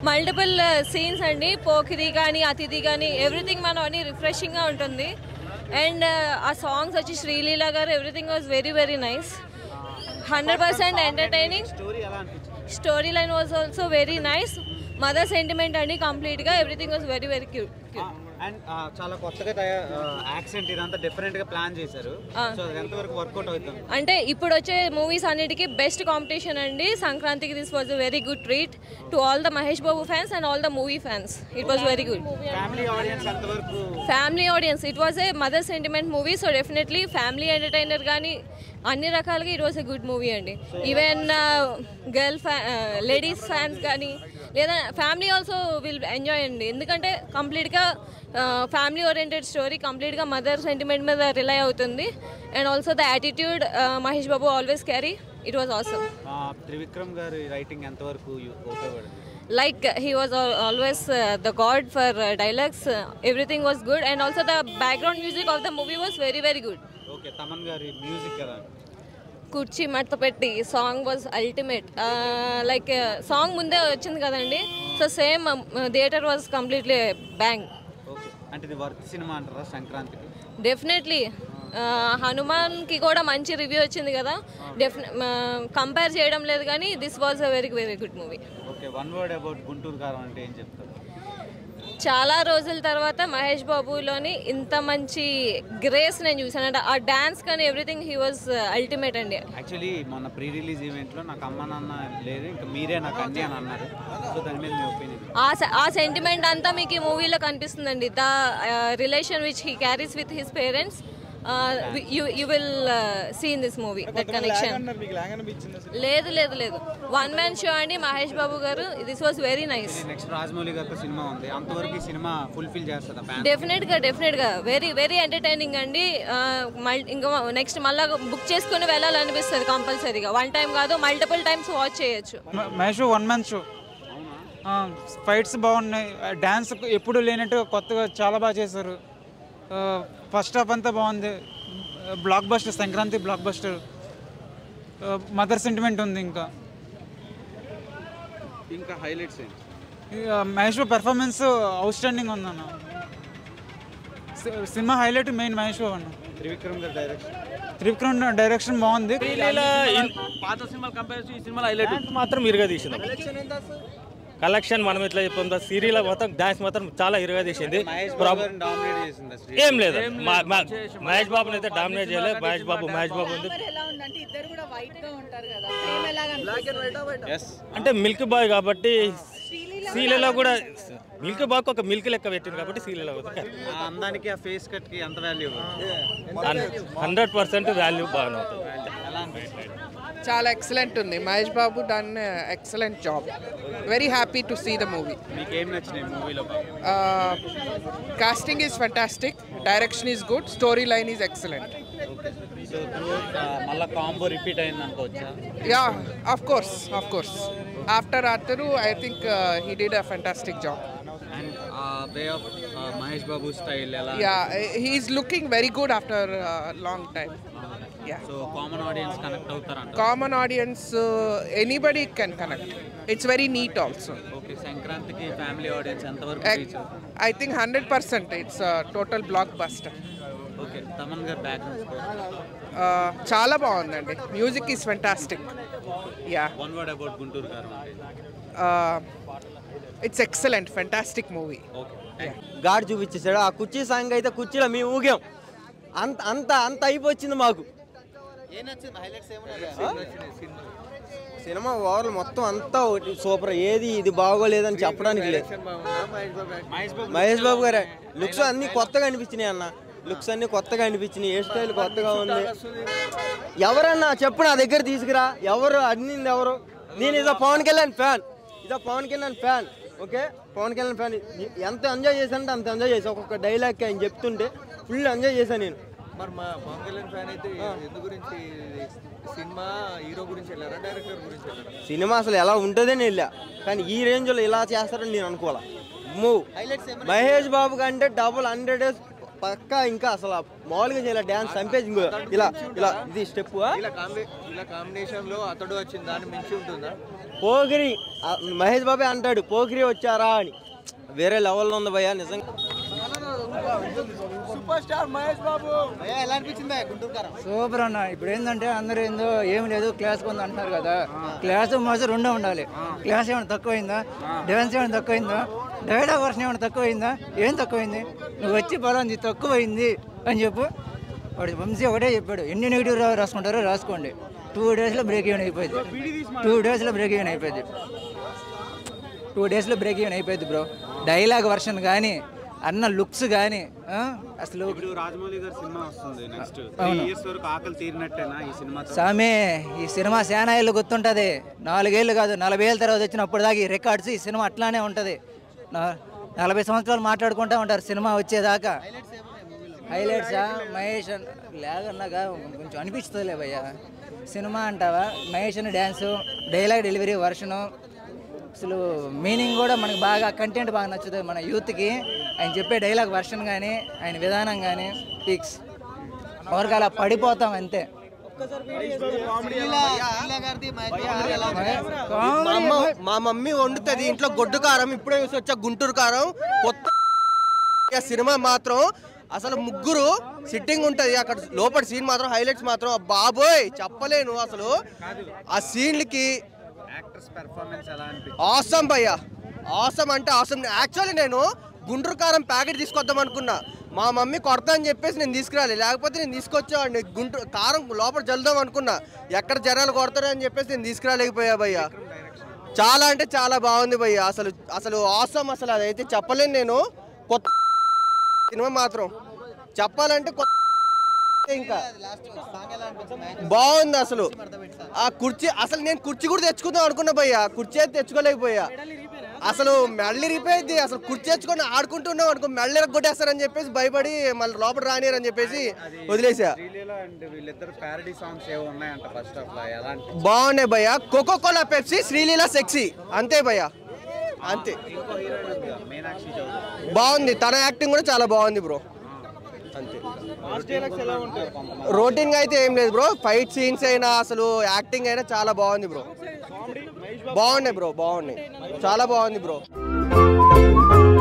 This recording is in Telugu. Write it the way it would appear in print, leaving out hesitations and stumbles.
మల్టిపుల్ సీన్స్ అండి, పోకిరి కానీ అతిథి కానీ ఎవ్రీథింగ్ మనం అన్ని రిఫ్రెషింగ్గా ఉంటుంది. అండ్ ఆ సాంగ్స్ వచ్చి శ్రీలీల గారు everything was very very nice, 100% entertaining. Story line was also very nice. Mother sentiment అండి కంప్లీట్గా, everything was very very cute. And చాలా కొత్తగా యాక్సెంట్ ఇదంతా డిఫరెంట్ గా ప్లాన్ చేశారు. సో అది ఎంతవరకు వర్కౌట్ అవుతుంది అంటే ఇప్పుడు వచ్చే మూవీస్ అన్నిటికీ బెస్ట్ కాంపిటీషన్ అండి సంక్రాంతికి. This was a very good treat to all the Mahesh Babu fans and all the movie fans. It was very good. Family audience ఎంతవరకు? Family audience, it was a mother sentiment movie. So definitely family entertainer కానీ అన్ని రకాలుగా ఇట్ వాజ్ ఎ గుడ్ మూవీ అండి. ఈవెన్ లేడీస్ ఫ్యాన్స్ కానీ లేదా ఫ్యామిలీ ఆల్సో విల్ ఎంజాయ్ అండి. ఎందుకంటే కంప్లీట్గా ఫ్యామిలీ ఓరియంటెడ్ స్టోరీ, కంప్లీట్గా మదర్ సెంటిమెంట్ మీద రిలై అవుతుంది. And also the attitude Mahesh Babu always carry, it was awesome. Trivikram గారి రైటింగ్ ఎంతవరకు ఉపయోగపడింది? Like he was always the god for dialogues. Everything was good, and also the background music of the movie was very very good. Okay, Taman gari music kada కుర్చీ మడత పెట్టి song was ultimate. Like song ముందే వచ్చింది కదండి, so same theatre was completely bang. Okay, అంటే ఇది వర్త్ సినిమా అంటారా సంక్రాంతికి? డెఫినెట్లీ. హనుమాన్కి కూడా మంచి రివ్యూ వచ్చింది కదా, కంపేర్ చేయడం లేదు కానీ this was a very very good movie. Okay, one word about Guntur కారం అంటే ఏం చెప్తారు? చాలా రోజుల తర్వాత మహేష్ బాబులోని ఇంత మంచి గ్రేస్ నేను చూసాను. ఆ డాన్స్ కానీ ఎవ్రీథింగ్ హీ వాజ్ అల్టిమేట్ అండి. యాక్చువల్లీ మొన్న ప్రీ రిలీజ్ ఈవెంట్లో నాకు అమ్మ నాన్న లేదు, ఇంకా మీరే నాకు అన్ని అని అన్నారు. సో దాని మీద మీ ఒపీనియన్? ఆ సెంటిమెంట్ అంతా మీకు ఈ మూవీలో కనిపిస్తుందండి. The relation which he carries with his parents, you will see in this movie that connection. లేదు లేదు లేదు, వన్ మ్యాన్ షో అండి మహేష్ బాబు గారు. This was very nice. Next Rajamouli గారి సినిమా ఉంది, అంతవరకు ఈ సినిమా ఫుల్ఫిల్ చేస్తుందా? డెఫినెట్గా వెరీ వెరీ ఎంటర్టైనింగ్ అండి. ఇంకా నెక్స్ట్ మళ్ళీ బుక్ చేసుకుని వెళ్ళాలనిపిస్తుంది కంపల్సరీగా. వన్ టైం కాదు, మల్టిపుల్ టైమ్స్ వాచ్ చేయొచ్చు. Mahesh one man show, fights బాగున్నాయి, డ్యాన్స్ ఎప్పుడు లేనట్టు కొత్తగా చాలా బాగా చేశారు. ఫస్ట్ హాఫ్ అంతా బాగుంది, block buster, Sankranti block buster. Mother sentiment ఉంది. ఇంకా highlights Mahesh performance out standing ఉందన్న. సినిమా హైలైట్ మెయిన్ మహేష్ అన్న. త్రివిక్రమ్ డైరెక్షన్ బాగుంది. పాత సినిమాలు కంపేర్ చేసి ఈ సినిమాలో హైలైట్ మాత్రం ఇరుగా తీసింది. కలెక్షన్ మనం ఎట్లా చెప్తాం, సీరియల్ మొత్తం డాన్స్ మాత్రం చాలా ఇరుగా తీసింది. ఏం లేదు, మహేష్ బాబుని అయితే డామినేట్ చేయలేదు. మహేష్ బాబు అంటే మిల్క్ బాయ్ కాబట్టి సీరియల్లో కూడా మిల్క్ బాయ్ ఒక మిల్క్ లెక్క పెట్టింది కాబట్టి సీరియల్ అవుతుంది. అందానికి ఆ ఫేస్ కట్ కి ఎంత వాల్యూ? 100% వాల్యూ బాగానే అవుతుంది. చాలా ఎక్సలెంట్ ఉంది. Mahesh Babu done excellent job. Very happy to see the movie. మీకేం నచ్చినాయి మూవీలో? Casting is fantastic, direction is good, story line is excellent. So మళ్ళీ కాంబో రిపీట్ అయింది అనుకోవచ్చా? Yeah, of course. ఆఫ్టర్ అతను I think he did a fantastic job. And way of Mahesh Babu style ఎలా? Yeah, he is looking very good after long time. So common audience connect అవుతారంట? Common audience, anybody can connect. It's very neat also. Okay, సంక్రాంతికి ఫ్యామిలీ ఆడియన్స్ ఎంతవరకు reach? I think 100% it's total blockbuster. Okay, Thaman గారి బ్యాక్గ్రౌండ్ చాలా బాగుందండి. Music is fantastic. Yeah, one word about Guntur Karam? It's excellent, fantastic movie. God చూపించేసాడు. ఆ కుర్చీ సాంగ్ అయితే కుర్చీలో మేము ఊగాం. అంత అంత అంత అయిపోయింది మాకు. సినిమా ఓవరాల్ మొత్తం అంతా సూపర్. ఏది ఇది బాగోలేదని చెప్పడానికి లేదు. మహేష్ బాబు గారే లుక్స్ అన్ని కొత్తగా అనిపించినాయి అన్న. లుక్స్ అన్ని కొత్తగా అనిపించినాయి, హెయిర్ స్టైల్ కొత్తగా ఉంది. ఎవరన్నా చెప్పు, నా దగ్గర తీసుకురా. ఎవరు అన్నింది ఎవరు? నేను ఇదో Pawan Kalyan fan. Okay, Pawan Kalyan fan. ఎంత ఎంజాయ్ చేశానంటే అంత ఎంజాయ్ చేశాను. ఒక్కొక్క డైలాగ్ ఆయన చెప్తుంటే ఫుల్ ఎంజాయ్ చేశాను నేను. మరి మా పవన్ కళ్యాణ్ ఫ్యాన్ అయితే ఎందు గురించి? సినిమా హీరో గురించి వెళ్ళారా, డైరెక్టర్ గురించి వెళ్ళారా? సినిమా అసలు ఎలా ఉంటుందని వెళ్ళా, కానీ ఈ రేంజ్లో ఇలా చేస్తారని నేను అనుకోవాలా. మహేష్ బాబు కంటే డబుల్ 100 పక్కా ఇంకా అసలు మామూలుగా చేయాలి డ్యాన్స్ చంపేసి ఇంకో ఇలా ఇలా ఇది స్టెప్ ఇలా కాంబినేషన్ లో అతడు వచ్చింది దాన్ని మించి ఉంటుందా? పోకిరి మహేష్ బాబే అంటాడు పోకిరి వచ్చారా అని, వేరే లెవెల్లో ఉంది భయ్యా నిజంగా. సూపర్ స్టార్ మహేష్ బాబు ఎలా అనిపించింది గుంటూరు కారం? సూపర్ అన్న. ఇప్పుడు ఏంటంటే అందరూ ఏందో ఏం లేదు క్లాస్ కొంత అంటున్నారు కదా, క్లాస్ మాస్ రెండో ఉండాలి. క్లాస్ ఏమైనా తక్కువైందా, డ్యాన్స్ ఏమైనా తక్కువైందా, డైలాగ్ వర్షన్ ఏమైనా తక్కువైందా, ఏం తక్కువైంది? నువ్వు వచ్చి పలాంది తక్కువైంది అని చెప్పు. వాడు వంశీ ఒకటే చెప్పాడు, ఎన్ని నెగిటివ్ రాసుకుంటారో రాసుకోండి, 2 daysలో బ్రేక్ ఈవెన్ అయిపోయింది. 2 daysలో బ్రేక్ ఈవెన్ అయిపోయింది. 2 daysలో బ్రేక్ ఈవెన్ అయిపోయింది బ్రో. డైలాగ్ వర్షన్ కానీ అన్న లుక్స్ కానీ అసలు. రాజమౌళి గారి సినిమా వస్తుంది నెక్స్ట్ 3 years వరకు ఆకలి తీరినట్టేనా ఈ సినిమా? సామే ఈ సినిమా శానా ఏళ్ళు గుర్తుంటుంది. 4 ఏళ్ళు కాదు 40 ఏళ్ళ తర్వాత వచ్చినప్పుడు దాకా ఈ రికార్డ్స్ ఈ సినిమా అట్లానే ఉంటుంది. 40 సంవత్సరాలు మాట్లాడుకుంటూ ఉంటారు సినిమా వచ్చేదాకా. హైలైట్సా మహేష్ లేదన్నాగా కొంచెం అనిపిస్తుందిలే భయ్య. సినిమా అంటావా, మహేష్ అని డ్యాన్సు, డైలాగ్ డెలివరీ వర్షను, అసలు మీనింగ్ కూడా మనకు బాగా కంటెంట్ బాగా నచ్చుతుంది మన యూత్కి. ఆయన చెప్పే డైలాగ్ వర్షన్ కానీ ఆయన విధానం కానీ పిక్స్ ఎవరికి అలా పడిపోతాం అంతే. మా మమ్మీ వండుతుంది ఇంట్లో గొడ్డు కారం, ఇప్పుడే చూసి వచ్చా గుంటూరు కారం. కొత్త సినిమా మాత్రం అసలు ముగ్గురు సిట్టింగ్ ఉంటుంది అక్కడ లోపల. సీన్ మాత్రం హైలైట్స్ మాత్రం బాబోయ్ చెప్పలేను అసలు. ఆ సీన్లకి ఆసమ్ భయ్యా, ఆసమ్ అంటే ఆసమ్. యాక్చువల్లీ నేను గుంటూరు కారం ప్యాకెట్ తీసుకొద్దాం అనుకున్నా, మా మమ్మీ కొడతా అని చెప్పేసి నేను తీసుకురాలి, లేకపోతే నేను తీసుకొచ్చేవాడిని. గుంటూరు కారం లోపల జల్దాం అనుకున్నా, ఎక్కడ జనాలు కొడతారు అని చెప్పేసి నేను తీసుకురాలేకపోయా భయ్యా. చాలా అంటే చాలా బాగుంది భయ్యా, అసలు అసలు ఆసమ్. అసలు అదైతే చెప్పలేను నేను. కొత్త సినిమా మాత్రం చెప్పాలంటే ఇంకా బాగుంది అసలు. ఆ కుర్చీ అసలు నేను కుర్చీ కూడా తెచ్చుకుందాం అనుకున్నా భయ్యా, కుర్చీ అయితే తెచ్చుకోలేకపోయా. అసలు మెళ్ళి రిపోయింది. అసలు కుర్చీ తెచ్చుకొని ఆడుకుంటున్నాం అనుకో, మెళ్ళి కొట్టేస్తారని చెప్పేసి భయపడి మళ్ళీ లోపల రానియరని చెప్పేసి వదిలేసా. బాగున్నాయి భయ్యా. Coca Cola Pepsi, Sreeleela sexy, అంతే భయ్యా అంతే. బాగుంది, తన యాక్టింగ్ కూడా చాలా బాగుంది బ్రో అంతే. రొటీన్ గా అయితే ఏం లేదు బ్రో, ఫైట్ సీన్స్ అయినా అసలు యాక్టింగ్ అయినా చాలా బాగుంది బ్రో. బాగున్నాయి బ్రో, బాగున్నాయి, చాలా బాగుంది బ్రో.